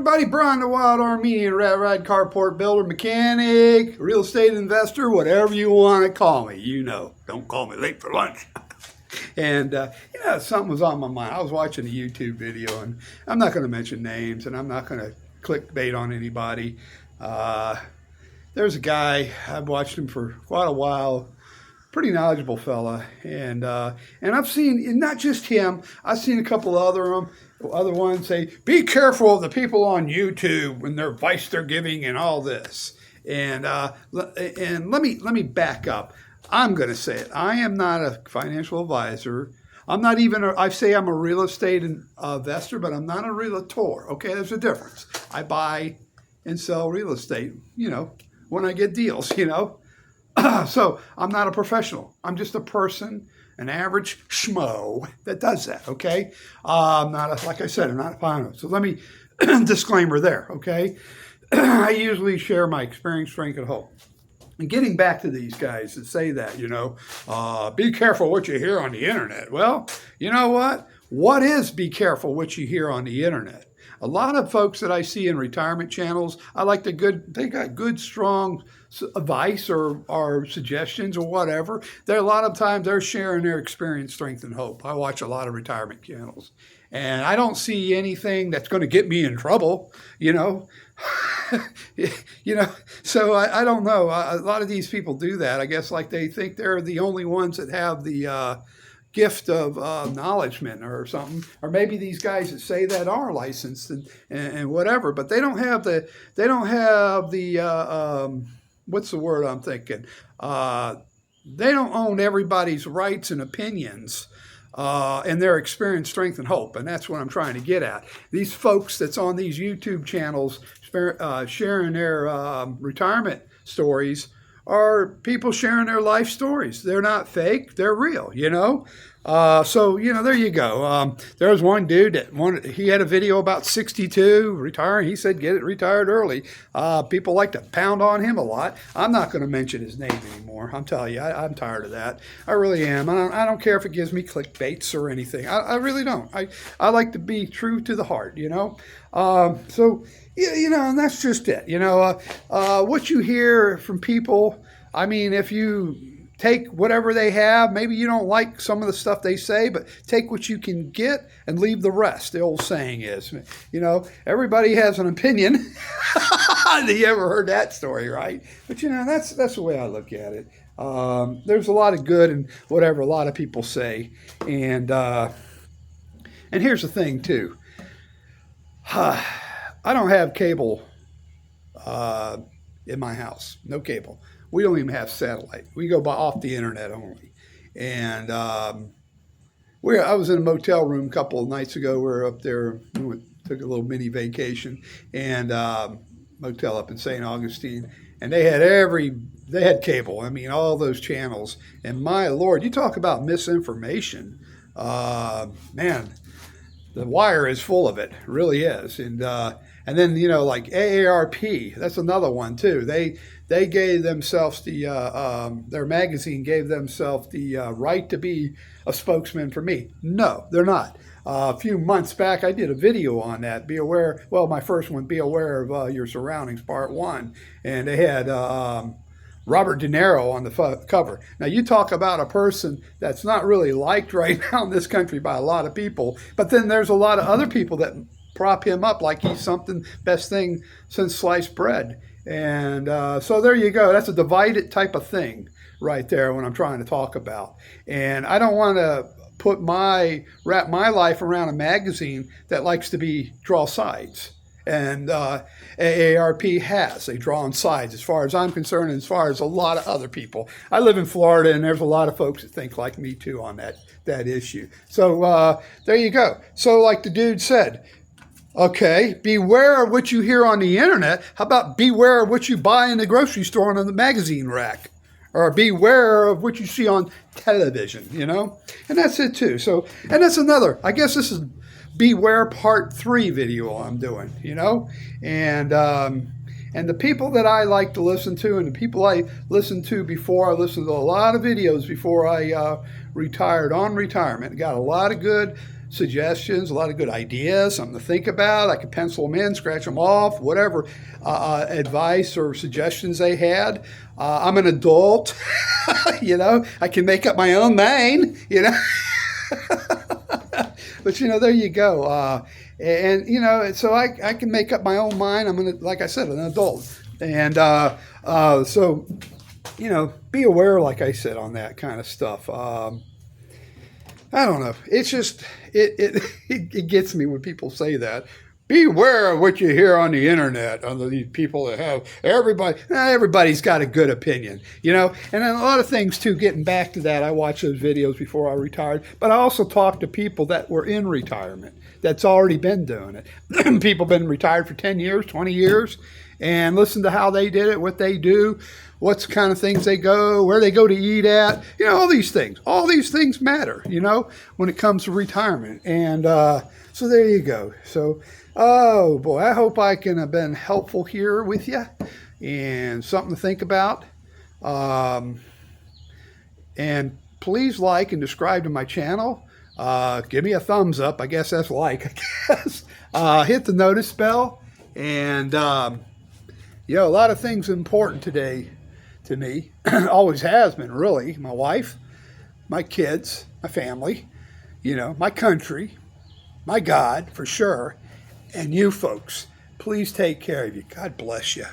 everybody, Brian the Wild Armenian, Rat Ride Carport Builder, Mechanic, Real Estate Investor, whatever you want to call me. You know, don't call me late for lunch. And, something was on my mind. I was watching a YouTube video, and I'm not going to mention names, and I'm not going to clickbait on anybody. There's a guy, I've watched him for quite a while, pretty knowledgeable fella, and I've seen, and not just him, I've seen a couple other ones say, be careful of the people on YouTube and their advice they're giving and all this. And let me back up. I'm going to say it. I am not a financial advisor. I'm not even, I say I'm a real estate investor, but I'm not a realtor. Okay, there's a difference. I buy and sell real estate, when I get deals, So I'm not a professional. I'm just a person, an average schmo that does that, okay? Like I said, I'm not a finance. So let me, disclaimer there, okay? I usually share my experience, strength, and hope. And getting back to these guys that say that, be careful what you hear on the internet. Well, you know what? What is be careful what you hear on the internet? A lot of folks that I see in retirement channels, they got good, strong advice or suggestions or whatever. A lot of times they're sharing their experience, strength, and hope. I watch a lot of retirement channels, and I don't see anything that's going to get me in trouble, So I don't know. A lot of these people do that. I guess like they think they're the only ones that have the gift of acknowledgement or something, or maybe these guys that say that are licensed and whatever, but they don't have the what's the word I'm thinking? They don't own everybody's rights and opinions and their experience, strength, and hope, and that's what I'm trying to get at. These folks that's on these YouTube channels sharing their retirement stories are people sharing their life stories. They're not fake. They're real, So, there you go. There was one dude he had a video about 62, retiring. He said, get it retired early. People like to pound on him a lot. I'm not going to mention his name anymore. I'm telling you, I'm tired of that. I really am. I don't care if it gives me clickbaits or anything. I really don't. I like to be true to the heart, and that's just it. What you hear from people, if you take whatever they have, maybe you don't like some of the stuff they say, but take what you can get and leave the rest. The old saying is, everybody has an opinion. You ever heard that story, right? But, that's the way I look at it. There's a lot of good in whatever a lot of people say. And here's the thing, too. I don't have cable in my house. No cable. We don't even have satellite. We go off the internet only. And I was in a motel room a couple of nights ago. We were up there. Took a little mini vacation and motel up in St. Augustine. And they had cable. All those channels. And my Lord, you talk about misinformation. Man, the wire is full of it. It really is. And then, like AARP, that's another one too. They gave themselves their magazine gave themselves the right to be a spokesman for me. No, they're not. A few months back, I did a video on that. Be aware, my first one, be aware of your surroundings, part 1. And they had Robert De Niro on the cover. Now, you talk about a person that's not really liked right now in this country by a lot of people, but then there's a lot of other people that prop him up like he's something best thing since sliced bread. And so there you go. That's a divided type of thing right there when I'm trying to talk about. And I don't want to wrap my life around a magazine that likes to draw sides. And AARP has. They draw on sides as far as I'm concerned and as far as a lot of other people. I live in Florida, and there's a lot of folks that think like me, too, on that issue. So there you go. So like the dude said, okay, beware of what you hear on the internet. How about beware of what you buy in the grocery store and on the magazine rack? Or beware of what you see on television, And that's it, too. So, and that's another, I guess this is Beware Part 3 video I'm doing, And the people that I like to listen to and the people I listened to before, I listened to a lot of videos before I retired on retirement. Got a lot of good suggestions, a lot of good ideas, something to think about. I could pencil them in, scratch them off, whatever advice or suggestions they had. I'm an adult, I can make up my own mind. But there you go. So I can make up my own mind. I'm like I said, an adult, and so be aware, like I said, on that kind of stuff. I don't know. It's just it gets me when people say that. Beware of what you hear on the internet, on these people that have everybody's got a good opinion, and then a lot of things too. Getting back to that, I watched those videos before I retired, but I also talked to people that were in retirement that's already been doing it. People been retired for 10 years, 20 years, and listen to how they did it, what they do, what's kind of things they go, where they go to eat at, all these things matter, when it comes to retirement. And so there you go. So, oh boy, I hope I can have been helpful here with you and something to think about. And please like and subscribe to my channel. Give me a thumbs up. I guess that's like, hit the notice bell. And, a lot of things important today to me. Always has been, really. My wife, my kids, my family, my country, my God, for sure. And you folks, please take care of you. God bless you.